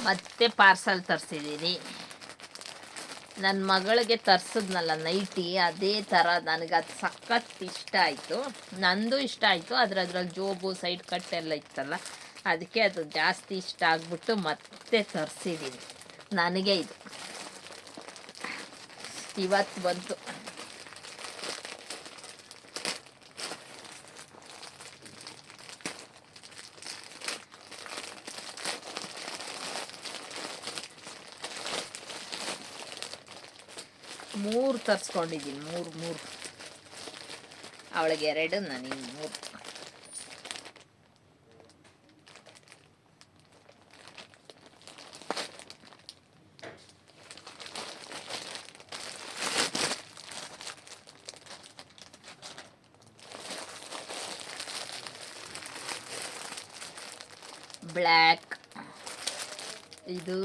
ಮತ್ತೆ ಪಾರ್ಸಲ್ ತರಿಸಿದ್ದೀನಿ. ನನ್ನ ಮಗಳಿಗೆ ತರಿಸಿದ್ನಲ್ಲ ನೈಟಿ, ಅದೇ ಥರ ನನಗೆ ಅದು ಸಖತ್ ಇಷ್ಟ ಆಯಿತು. ನಂದು ಇಷ್ಟ ಆಯಿತು, ಆದರೆ ಅದ್ರಲ್ಲಿ ಜೋಬು ಸೈಡ್ ಕಟ್ ಎಲ್ಲ ಇತ್ತಲ್ಲ, ಅದಕ್ಕೆ ಅದು ಜಾಸ್ತಿ ಇಷ್ಟ ಆಗಿಬಿಟ್ಟು ಮತ್ತೆ ತರಿಸಿದ್ದೀನಿ. ನನಗೆ ಇದು ಇವತ್ತು ಬಂತು. ಮೂರು ತರಿಸ್ಕೊಂಡಿದ್ದೀನಿ, ಮೂರು ಅವಳಿಗೆ 2, ನನಗೆ 3. ಬ್ಲ್ಯಾಕ್, ಇದು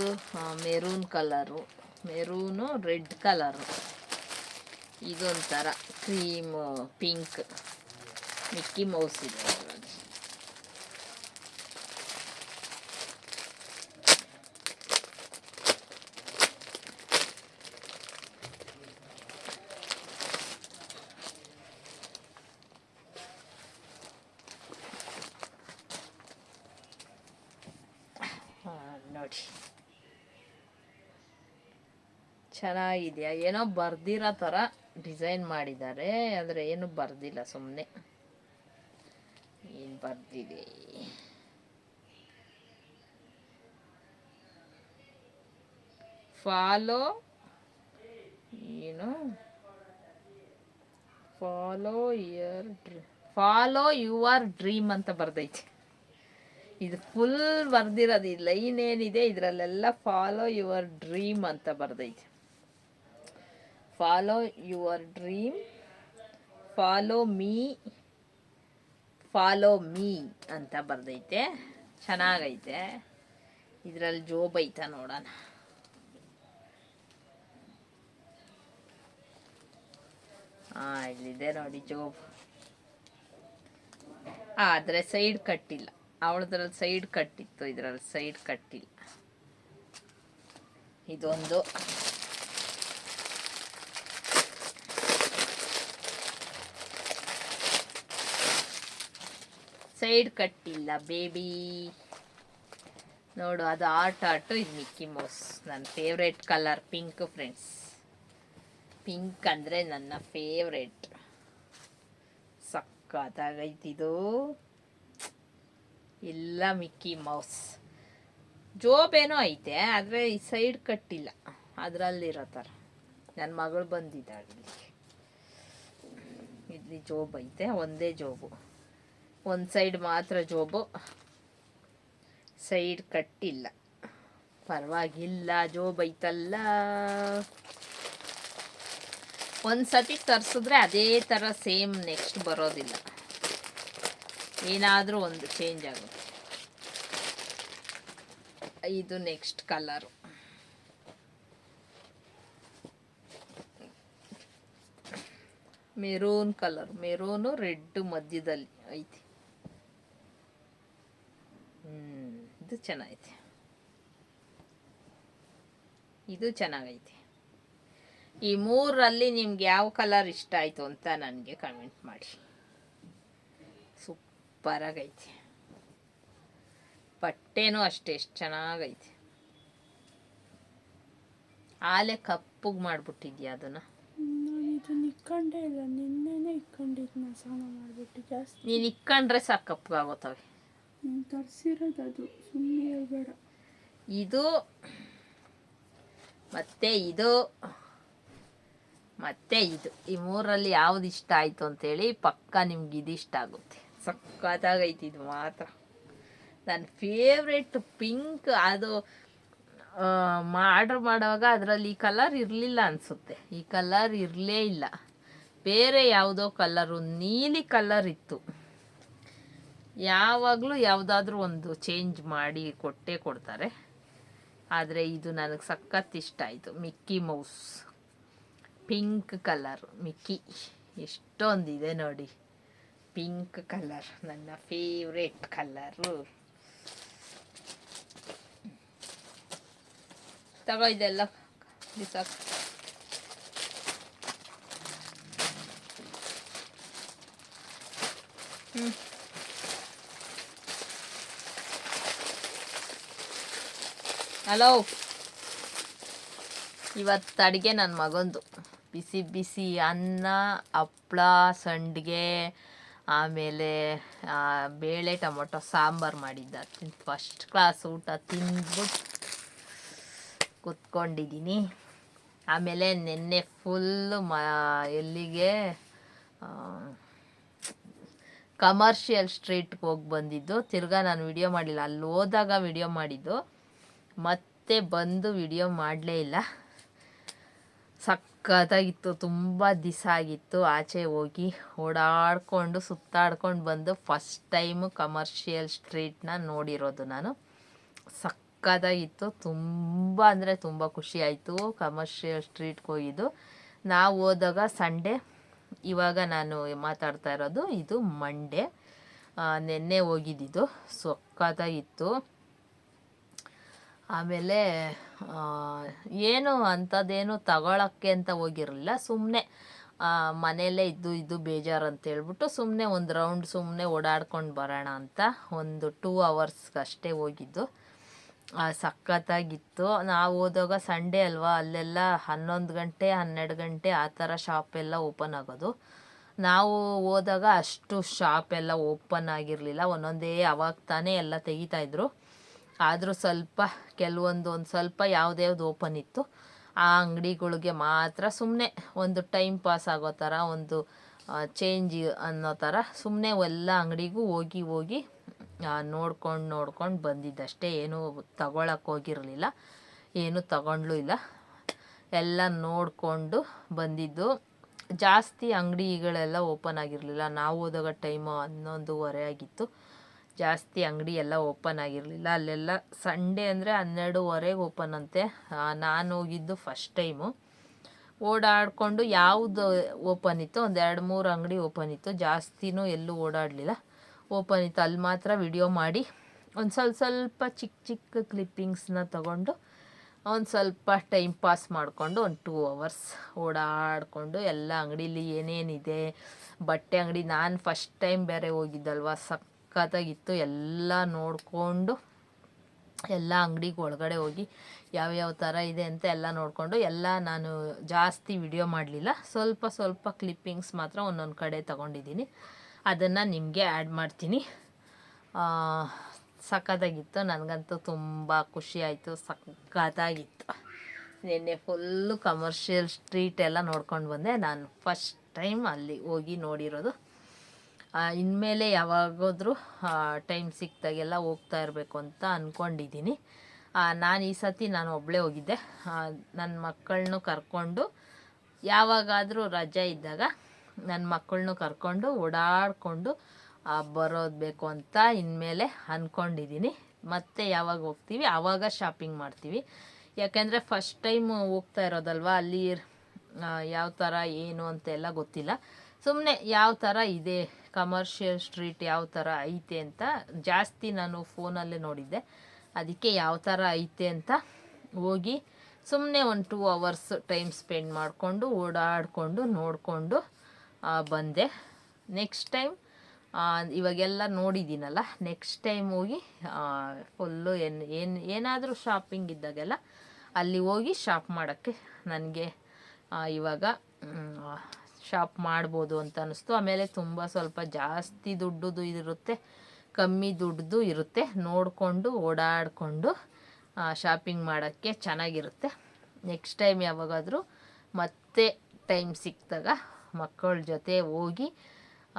maroon colour, maroon red colour, ಇದೊಂಥರ ಕ್ರೀಮ್ ಪಿಂಕ್ ಮಿಕ್ಕಿ ಮೌಸ್ ಇದೆ. ನೋಡಿ ಚೆನ್ನಾಗಿದೆಯಾ? ಏನೋ ಬರ್ದಿರೋ ಥರ ಡಿಸೈನ್ ಮಾಡಿದ್ದಾರೆ, ಆದರೆ ಏನು ಬರ್ದಿಲ್ಲ, ಸುಮ್ಮನೆ ಏನು ಬರ್ದಿದೆ. ಫಾಲೋ ಏನು ಫಾಲೋ ಯುವರ್ ಡ್ರೀಮ್ ಅಂತ ಬರ್ದೈತೆ. ಇದು ಫುಲ್ ಬರ್ದಿರೋದು, ಈ ಲೈನ್ ಏನಿದೆ ಇದರಲ್ಲೆಲ್ಲ ಫಾಲೋ ಯುವರ್ ಡ್ರೀಮ್ ಅಂತ ಬರ್ದೈತೆ. Follow your dream, follow me ಅಂತ ಬರ್ದೈತೆ. ಚೆನ್ನಾಗೈತೆ. ಇದರಲ್ಲಿ ಜೋಬ್ ಐತಾ ನೋಡೋಣ. ಇಲ್ಲಿದೆ ನೋಡಿ ಜೋಬ್. ಆದರೆ ಸೈಡ್ ಕಟ್ಟಿಲ್ಲ. ಅವಳದ್ರಲ್ಲಿ ಸೈಡ್ ಕಟ್ಟಿತ್ತು, ಇದರಲ್ಲಿ ಸೈಡ್ ಕಟ್ಟಿಲ್ಲ. ಇದೊಂದು ಸೈಡ್ ಕಟ್ಟಿಲ್ಲ ಬೇಬಿ. ನೋಡು, ಅದು ಆರ್ಟು, ಇದು ಮಿಕ್ಕಿ ಮೌಸ್. ನನ್ನ favourite colour pink friends. Pink ಅಂದರೆ ನನ್ನ ಫೇವ್ರೇಟ್. ಸಕ್ಕತ್ತಾಗೈತಿದು. ಇಲ್ಲ ಮಿಕ್ಕಿ ಮೌಸ್. ಜೋಬೇನೋ ಐತೆ, ಆದರೆ ಈ ಸೈಡ್ ಕಟ್ಟಿಲ್ಲ, ಅದರಲ್ಲಿರೋ ಥರ. ನನ್ನ ಮಗಳು ಬಂದಿದ್ದಾಳೆ. ಇಲ್ಲಿ ಜೋಬ್ ಐತೆ, ಒಂದೇ ಜೋಬು, ಒಂದು ಸೈಡ್ ಮಾತ್ರ ಜೋಬು, ಸೈಡ್ ಕಟ್ಟಿಲ್ಲ. ಪರವಾಗಿಲ್ಲ, ಜೋಬ್ ಐತಲ್ಲ. ಒಂದು ಸತಿ ತರಿಸಿದ್ರೆ ಅದೇ ಥರ ಸೇಮ್ ನೆಕ್ಸ್ಟ್ ಬರೋದಿಲ್ಲ, ಏನಾದರೂ ಒಂದು ಚೇಂಜ್ ಆಗುತ್ತೆ. ಇದು next colour. Maroon colour, maroon red ಮಧ್ಯದಲ್ಲಿ ಐತಿ. ಇದು ಚೆನ್ನಾಗೈತೆ, ಇದು ಚೆನ್ನಾಗೈತೆ. ಈ ಮೂರರಲ್ಲಿ ನಿಮ್ಗೆ ಯಾವ ಕಲರ್ ಇಷ್ಟ ಆಯಿತು ಅಂತ ನನಗೆ ಕಮೆಂಟ್ ಮಾಡಿ. ಸೂಪರಾಗೈತೆ. ಬಟ್ಟೆನೂ ಅಷ್ಟೇ ಎಷ್ಟು ಚೆನ್ನಾಗೈತೆ. ಆಲೆ ಕಪ್ಪಗೆ ಮಾಡಿಬಿಟ್ಟಿದ್ಯಾ ಅದನ್ನು? ಇದನ್ನ ಇಕ್ಕೊಂಡೇ ಇಲ್ಲ, ನಿನ್ನೆನೇ ಇಕ್ಕೊಂಡಿದ್ನ ಸ್ನಾನ ಮಾಡಿಬಿಟ್ಟು. ಜಾಸ್ತಿ ನೀನು ಇಕ್ಕೊಂಡ್ರೆ ಸಾಕು ಕಪ್ಪಗಾಗೋತವೆ. ನಾನು ತರಿಸಿರೋದು ಅದು, ಸುಮ್ಮನೆ ಹೇಳ್ಬೇಡ. ಇದು ಮತ್ತೆ ಇದು ಮತ್ತೆ ಇದು, ಈ ಮೂರಲ್ಲಿ ಯಾವ್ದು ಇಷ್ಟ ಆಯಿತು ಅಂತೇಳಿ ಪಕ್ಕ ನಿಮ್ಗೆ ಇದು ಇಷ್ಟ ಆಗುತ್ತೆ. ಸಕ್ಕತ್ತಾಗೈತಿ ಇದು ಮಾತ್ರ. ನನ್ನ ಫೇವ್ರೆಟ್ ಪಿಂಕ್. ಅದು ಆರ್ಡ್ರ್ ಮಾಡುವಾಗ ಅದರಲ್ಲಿ ಈ ಕಲರ್ ಇರಲಿಲ್ಲ ಅನಿಸುತ್ತೆ, ಈ ಕಲರ್ ಇರಲೇ ಇಲ್ಲ, ಬೇರೆ ಯಾವುದೋ ಕಲರು, ನೀಲಿ ಕಲರ್ ಇತ್ತು. ಯಾವಾಗಲೂ ಯಾವುದಾದ್ರೂ ಒಂದು ಚೇಂಜ್ ಮಾಡಿ ಕೊಟ್ಟೇ ಕೊಡ್ತಾರೆ. ಆದರೆ ಇದು ನನಗೆ ಸಖತ್ ಇಷ್ಟ ಆಯಿತು. ಮಿಕ್ಕಿ ಮೌಸ್ ಪಿಂಕ್ ಕಲರ್ ಮಿಕ್ಕಿ. ಎಷ್ಟೊಂದಿದೆ ನೋಡಿ ಪಿಂಕ್ ಕಲರ್, ನನ್ನ ಫೇವ್ರೇಟ್ ಕಲರು. ತಗೋ ಇದೆಲ್ಲ ಬಿಸಾಕು. ಹಲೋ, ಇವತ್ತು ಅಡುಗೆ ನನ್ನ ಮಗಂದು ಬಿಸಿ ಬಿಸಿ ಅನ್ನ, ಹಪ್ಳ, ಸಂಡಿಗೆ, ಆಮೇಲೆ ಬೇಳೆ ಟೊಮೊಟೊ ಸಾಂಬಾರು ಮಾಡಿದ್ದ. ಫಸ್ಟ್ ಕ್ಲಾಸ್ ಊಟ ತಿಂದ್ಬಿಟ್ಟು ಕೂತ್ಕೊಂಡಿದ್ದೀನಿ. ಆಮೇಲೆ ನಿನ್ನೆ ಫುಲ್ಲು ಎಲ್ಲಿಗೆ ಕಮರ್ಷಿಯಲ್ ಸ್ಟ್ರೀಟ್ಗೆ ಹೋಗಿ ಬಂದಿದ್ದು. ತಿರ್ಗಾ ನಾನು ವಿಡಿಯೋ ಮಾಡಲಿಲ್ಲ, ಅಲ್ಲಿ ಹೋದಾಗ ವಿಡಿಯೋ ಮಾಡಿದ್ದು, ಮತ್ತೆ ಬಂದು ವಿಡಿಯೋ ಮಾಡಲೇ ಇಲ್ಲ. ಸಕ್ಕತ್ತಾಗಿತ್ತು, ತುಂಬ ದಿವಸ ಆಗಿತ್ತು ಆಚೆ ಹೋಗಿ ಓಡಾಡ್ಕೊಂಡು ಸುತ್ತಾಡ್ಕೊಂಡು ಬಂದು ಫಸ್ಟ್ ಟೈಮು ಕಮರ್ಷಿಯಲ್ ಸ್ಟ್ರೀಟ್ನ ನೋಡಿರೋದು ನಾನು. ಸಕ್ಕತ್ತಾಗಿತ್ತು, ತುಂಬ ಅಂದರೆ ತುಂಬ ಖುಷಿ ಆಯಿತು ಕಮರ್ಷಿಯಲ್ ಸ್ಟ್ರೀಟ್ಗೆ ಹೋಗಿದ್ದು. ನಾವು ಹೋದಾಗ ಸಂಡೇ, ಇವಾಗ ನಾನು ಮಾತಾಡ್ತಾ ಇರೋದು ಇದು ಮಂಡೇ. ನೆನ್ನೆ ಹೋಗಿದ್ದಿದ್ದು, ಸಕ್ಕತ್ತಾಗಿತ್ತು. ಆಮೇಲೆ ಏನು ಅಂಥದ್ದೇನು ತಗೊಳಕ್ಕೆ ಅಂತ ಹೋಗಿರಲಿಲ್ಲ, ಸುಮ್ಮನೆ ಮನೆಯಲ್ಲೇ ಇದ್ದು ಬೇಜಾರು ಅಂತ ಹೇಳ್ಬಿಟ್ಟು ಸುಮ್ಮನೆ ಒಂದು ರೌಂಡ್ ಸುಮ್ಮನೆ ಓಡಾಡ್ಕೊಂಡು ಬರೋಣ ಅಂತ ಒಂದು 2 ಅವರ್ಸ್ಗಷ್ಟೇ ಹೋಗಿದ್ದು. ಸಖತ್ತಾಗಿತ್ತು. ನಾವು ಹೋದಾಗ ಸಂಡೇ ಅಲ್ವಾ, ಅಲ್ಲೆಲ್ಲ 11 ಗಂಟೆ 12 ಗಂಟೆ ಆ ಥರ ಶಾಪ್ ಎಲ್ಲ ಓಪನ್ ಆಗೋದು. ನಾವು ಹೋದಾಗ ಅಷ್ಟು ಶಾಪ್ ಎಲ್ಲ ಓಪನ್ ಆಗಿರಲಿಲ್ಲ, ಒಂದೊಂದೇ ಅವಾಗ ತಾನೇ ಎಲ್ಲ ತೆಗಿತಾಯಿದ್ರು. ಆದರೂ ಸ್ವಲ್ಪ ಕೆಲವೊಂದು ಒಂದು ಸ್ವಲ್ಪ ಯಾವ್ದ್ಯಾವ್ದು ಓಪನ್ ಇತ್ತು ಆ ಅಂಗಡಿಗಳಿಗೆ ಮಾತ್ರ ಸುಮ್ಮನೆ ಒಂದು ಟೈಮ್ ಪಾಸ್ ಆಗೋ ಥರ, ಒಂದು ಚೇಂಜ್ ಅನ್ನೋ ಥರ ಸುಮ್ಮನೆ ಎಲ್ಲ ಅಂಗಡಿಗೂ ಹೋಗಿ ನೋಡ್ಕೊಂಡು ಬಂದಿದ್ದಷ್ಟೇ. ಏನೂ ತಗೊಳಕ್ಕೆ ಹೋಗಿರಲಿಲ್ಲ, ಏನೂ ತಗೊಂಡ್ಲೂ ಇಲ್ಲ, ಎಲ್ಲ ನೋಡಿಕೊಂಡು ಬಂದಿದ್ದು. ಜಾಸ್ತಿ ಅಂಗಡಿಗಳೆಲ್ಲ ಓಪನ್ ಆಗಿರಲಿಲ್ಲ. ನಾವು ಹೋದಾಗ ಟೈಮು 11:30 ಆಗಿತ್ತು. ಜಾಸ್ತಿ ಅಂಗಡಿ ಎಲ್ಲ ಓಪನ್ ಆಗಿರಲಿಲ್ಲ. ಅಲ್ಲೆಲ್ಲ ಸಂಡೇ ಅಂದರೆ 12:30 ಓಪನ್ ಅಂತೆ. ನಾನು ಹೋಗಿದ್ದು ಫಸ್ಟ್ ಟೈಮು. ಓಡಾಡಿಕೊಂಡು ಯಾವುದು ಓಪನ್ ಇತ್ತು, ಒಂದು 2-3 ಅಂಗಡಿ ಓಪನ್ ಇತ್ತು, ಜಾಸ್ತಿನೂ ಎಲ್ಲೂ ಓಡಾಡಲಿಲ್ಲ. ಓಪನ್ ಇತ್ತು, ಅಲ್ಲಿ ಮಾತ್ರ ವಿಡಿಯೋ ಮಾಡಿ ಒಂದು ಸ್ವಲ್ಪ ಚಿಕ್ಕ ಕ್ಲಿಪ್ಪಿಂಗ್ಸ್ನ ತಗೊಂಡು ಒಂದು ಸ್ವಲ್ಪ ಟೈಮ್ ಪಾಸ್ ಮಾಡಿಕೊಂಡು ಒಂದು 2 ಅವರ್ಸ್ ಓಡಾಡಿಕೊಂಡು ಎಲ್ಲ ಅಂಗಡೀಲಿ ಏನೇನಿದೆ, ಬಟ್ಟೆ ಅಂಗಡಿ ನಾನು ಫಸ್ಟ್ ಟೈಮ್ ಬೇರೆ ಹೋಗಿದ್ದಲ್ವ, ಸಖತ್ತಾಗಿತ್ತು. ಎಲ್ಲ ನೋಡಿಕೊಂಡು ಎಲ್ಲ ಅಂಗಡಿಗೆ ಒಳಗಡೆ ಹೋಗಿ ಯಾವ್ಯಾವ ಥರ ಇದೆ ಅಂತ ಎಲ್ಲ ನೋಡಿಕೊಂಡು, ಎಲ್ಲ ನಾನು ಜಾಸ್ತಿ ವಿಡಿಯೋ ಮಾಡಲಿಲ್ಲ, ಸ್ವಲ್ಪ ಕ್ಲಿಪ್ಪಿಂಗ್ಸ್ ಮಾತ್ರ ಒಂದೊಂದು ಕಡೆ ತಗೊಂಡಿದ್ದೀನಿ, ಅದನ್ನು ನಿಮಗೆ ಆ್ಯಡ್ ಮಾಡ್ತೀನಿ. ಸಖತ್ತಾಗಿತ್ತು, ನನಗಂತೂ ತುಂಬ ಖುಷಿ ಆಯಿತು, ಸಖತ್ತಾಗಿತ್ತು. ನಿನ್ನೆ ಫುಲ್ಲು ಕಮರ್ಷಿಯಲ್ ಸ್ಟ್ರೀಟ್ ಎಲ್ಲ ನೋಡ್ಕೊಂಡು ಬಂದೆ. ನಾನು ಫಸ್ಟ್ ಟೈಮ್ ಅಲ್ಲಿ ಹೋಗಿ ನೋಡಿರೋದು. ಇನ್ಮೇಲೆ ಯಾವಾಗಾದ್ರೂ ಟೈಮ್ ಸಿಕ್ತಾಗೆಲ್ಲ ಹೋಗ್ತಾ ಇರಬೇಕು ಅಂತ ಅಂದ್ಕೊಂಡಿದ್ದೀನಿ. ನಾನು ಈ ಸತಿ ನಾನು ಒಬ್ಬಳೇ ಹೋಗಿದ್ದೆ. ನನ್ನ ಮಕ್ಕಳನ್ನೂ ಕರ್ಕೊಂಡು ಯಾವಾಗಾದರೂ ರಜೆ ಇದ್ದಾಗ ನನ್ನ ಮಕ್ಕಳನ್ನೂ ಕರ್ಕೊಂಡು ಓಡಾಡಿಕೊಂಡು ಬರೋದು ಬೇಕು ಅಂತ ಇನ್ಮೇಲೆ ಅಂದ್ಕೊಂಡಿದ್ದೀನಿ. ಮತ್ತೆ ಯಾವಾಗ ಹೋಗ್ತೀವಿ ಆವಾಗ ಶಾಪಿಂಗ್ ಮಾಡ್ತೀವಿ. ಯಾಕೆಂದರೆ ಫಸ್ಟ್ ಟೈಮ್ ಹೋಗ್ತಾ ಇರೋದಲ್ವ, ಅಲ್ಲಿ ಯಾವ ಥರ ಏನು ಅಂತೆಲ್ಲ ಗೊತ್ತಿಲ್ಲ. ಸುಮ್ಮನೆ ಯಾವ ಥರ ಇದೆ ಕಮರ್ಷಿಯಲ್ ಸ್ಟ್ರೀಟ್, ಯಾವ ಥರ ಐತೆ ಅಂತ ಜಾಸ್ತಿ ನಾನು ಫೋನಲ್ಲೇ ನೋಡಿದ್ದೆ. ಅದಕ್ಕೆ ಯಾವ ಥರ ಐತೆ ಅಂತ ಹೋಗಿ ಸುಮ್ಮನೆ ಒಂದು 2 ಅವರ್ಸ್ ಟೈಮ್ ಸ್ಪೆಂಡ್ ಮಾಡಿಕೊಂಡು ಓಡಾಡಿಕೊಂಡು ನೋಡಿಕೊಂಡು ಬಂದೆ. ನೆಕ್ಸ್ಟ್ ಟೈಮ್ ಇವಾಗೆಲ್ಲ ನೋಡಿದ್ದೀನಲ್ಲ, ನೆಕ್ಸ್ಟ್ ಟೈಮ್ ಹೋಗಿ ಫುಲ್ಲು ಏನಾದರೂ ಶಾಪಿಂಗ್ ಇದ್ದಾಗೆಲ್ಲ ಅಲ್ಲಿ ಹೋಗಿ ಶಾಪ್ ಮಾಡೋಕ್ಕೆ ನನಗೆ ಇವಾಗ ಶಾಪ್ ಮಾಡ್ಬೋದು ಅಂತ ಅನ್ನಿಸ್ತು. ಆಮೇಲೆ ಸ್ವಲ್ಪ ಜಾಸ್ತಿ ದುಡ್ಡು ಇರುತ್ತೆ, ಕಮ್ಮಿ ದುಡ್ಡು ಇರುತ್ತೆ, ನೋಡಿಕೊಂಡು ಓಡಾಡಿಕೊಂಡು ಶಾಪಿಂಗ್ ಮಾಡೋಕ್ಕೆ ಚೆನ್ನಾಗಿರುತ್ತೆ. ನೆಕ್ಸ್ಟ್ ಟೈಮ್ ಯಾವಾಗಾದರೂ ಮತ್ತೆ ಟೈಮ್ ಸಿಕ್ಕಿದಾಗ ಮಕ್ಕಳ ಜೊತೆ ಹೋಗಿ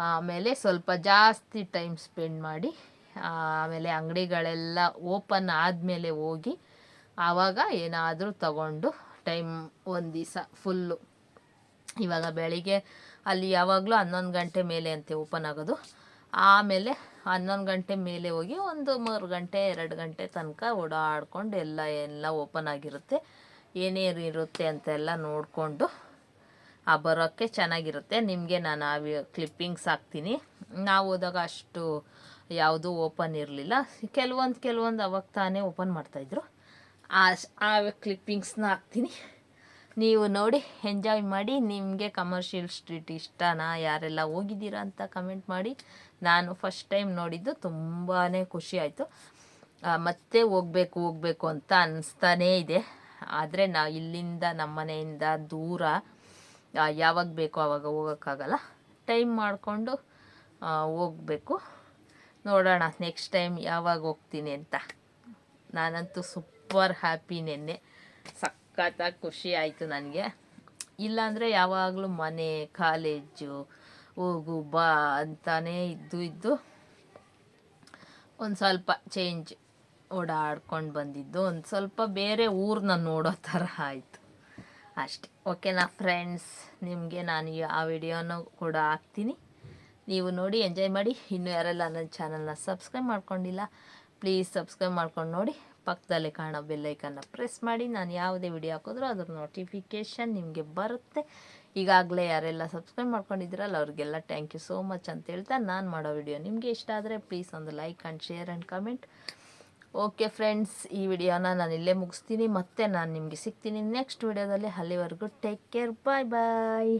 ಆಮೇಲೆ ಸ್ವಲ್ಪ ಜಾಸ್ತಿ ಟೈಮ್ ಸ್ಪೆಂಡ್ ಮಾಡಿ ಆಮೇಲೆ ಅಂಗಡಿಗಳೆಲ್ಲ ಓಪನ್ ಆದಮೇಲೆ ಹೋಗಿ ಆವಾಗ ಏನಾದರೂ ತಗೊಂಡು ಟೈಮ್ ಒಂದು ದಿವಸ ಫುಲ್ಲು. ಇವಾಗ ಬೆಳಿಗ್ಗೆ ಅಲ್ಲಿ ಯಾವಾಗಲೂ 11 ಗಂಟೆ ಮೇಲೆ ಅಂತೆ ಓಪನ್ ಆಗೋದು. ಆಮೇಲೆ 11 ಗಂಟೆ ಮೇಲೆ ಹೋಗಿ ಒಂದು 3 ಗಂಟೆ 2 ಗಂಟೆ ತನಕ ಓಡಾಡ್ಕೊಂಡು ಎಲ್ಲ ಓಪನ್ ಆಗಿರುತ್ತೆ, ಏನೇನು ಇರುತ್ತೆ ಅಂತೆಲ್ಲ ನೋಡಿಕೊಂಡು ಬರೋಕ್ಕೆ ಚೆನ್ನಾಗಿರುತ್ತೆ. ನಿಮಗೆ ನಾನು ಕ್ಲಿಪ್ಪಿಂಗ್ಸ್ ಹಾಕ್ತೀನಿ. ನಾವು ಹೋದಾಗ ಅಷ್ಟು ಯಾವುದೂ ಓಪನ್ ಇರಲಿಲ್ಲ, ಕೆಲವೊಂದು ಅವಾಗ ತಾನೇ ಓಪನ್ ಮಾಡ್ತಾಯಿದ್ರು. ಆ ಕ್ಲಿಪ್ಪಿಂಗ್ಸ್ನ ಹಾಕ್ತೀನಿ, ನೀವು ನೋಡಿ ಎಂಜಾಯ್ ಮಾಡಿ. ನಿಮಗೆ ಕಮರ್ಷಿಯಲ್ ಸ್ಟ್ರೀಟ್ ಇಷ್ಟನಾ, ಯಾರೆಲ್ಲ ಹೋಗಿದ್ದೀರಾ ಅಂತ ಕಮೆಂಟ್ ಮಾಡಿ. ನಾನು ಫಸ್ಟ್ ಟೈಮ್ ನೋಡಿದ್ದು, ತುಂಬಾ ಖುಷಿ ಆಯಿತು. ಮತ್ತೆ ಹೋಗಬೇಕು ಅಂತ ಅನ್ನಿಸ್ತಾನೇ ಇದೆ. ಆದರೆ ಇಲ್ಲಿಂದ ನಮ್ಮ ಮನೆಯಿಂದ ದೂರ, ಯಾವಾಗ ಬೇಕೋ ಆವಾಗ ಹೋಗೋಕ್ಕಾಗಲ್ಲ. ಟೈಮ್ ಮಾಡಿಕೊಂಡು ಹೋಗಬೇಕು. ನೋಡೋಣ ನೆಕ್ಸ್ಟ್ ಟೈಮ್ ಯಾವಾಗ ಹೋಗ್ತೀನಿ ಅಂತ. ನಾನಂತೂ ಸೂಪರ್ ಹ್ಯಾಪಿ. ನೆನ್ನೆ ಸಖತ್ತಾಗಿ ಖುಷಿ ಆಯಿತು ನನಗೆ. ಇಲ್ಲಾಂದರೆ ಯಾವಾಗಲೂ ಮನೆ, ಕಾಲೇಜು, ಹೋಗು ಬಾ ಅಂತಾನೇ ಇದ್ದು ಒಂದು ಸ್ವಲ್ಪ ಚೇಂಜ್, ಓಡಾಡ್ಕೊಂಡು ಬಂದಿದ್ದು, ಒಂದು ಸ್ವಲ್ಪ ಬೇರೆ ಊರನ್ನ ನೋಡೋ ಥರ ಆಯಿತು ಅಷ್ಟೆ. ಓಕೆನಾ ಫ್ರೆಂಡ್ಸ್, ನಿಮಗೆ ನಾನು ಆ ವಿಡಿಯೋನೂ ಕೂಡ ಹಾಕ್ತೀನಿ, ನೀವು ನೋಡಿ ಎಂಜಾಯ್ ಮಾಡಿ. ಇನ್ನೂ ಯಾರೆಲ್ಲ ನನ್ನ ಚಾನಲ್ನ ಸಬ್ಸ್ಕ್ರೈಬ್ ಮಾಡ್ಕೊಂಡಿಲ್ಲ, ಪ್ಲೀಸ್ ಸಬ್ಸ್ಕ್ರೈಬ್ ಮಾಡ್ಕೊಂಡು ನೋಡಿ. ಪಕ್ಕದಲ್ಲೇ ಕಾಣೋ ಬೆಲ್ಲೈಕನ್ನ ಪ್ರೆಸ್ ಮಾಡಿ. ನಾನು ಯಾವುದೇ ವಿಡಿಯೋ ಹಾಕಿದ್ರೂ ಅದ್ರ ನೋಟಿಫಿಕೇಷನ್ ನಿಮಗೆ ಬರುತ್ತೆ. ಈಗಾಗಲೇ ಯಾರೆಲ್ಲ ಸಬ್ಸ್ಕ್ರೈಬ್ ಮಾಡ್ಕೊಂಡಿದ್ದೀರಲ್ಲ ಅವ್ರಿಗೆಲ್ಲ ಥ್ಯಾಂಕ್ ಯು ಸೋ ಮಚ್ ಅಂತ ಹೇಳ್ತಾ, ನಾನು ಮಾಡೋ ವಿಡಿಯೋ ನಿಮಗೆ ಇಷ್ಟ ಆದರೆ ಪ್ಲೀಸ್ ಒಂದು like and share and comment. Okay friends, ಈ ವಿಡಿಯೋನ ನಾನು ಇಲ್ಲೇ ಮುಗಿಸ್ತೀನಿ. ಮತ್ತೆ ನಾನು ನಿಮಗೆ ಸಿಗ್ತೀನಿ ನೆಕ್ಸ್ಟ್ ವಿಡಿಯೋದಲ್ಲಿ. ಅಲ್ಲಿವರೆಗೂ ಟೇಕ್ ಕೇರ್, ಬಾಯ್ ಬಾಯ್.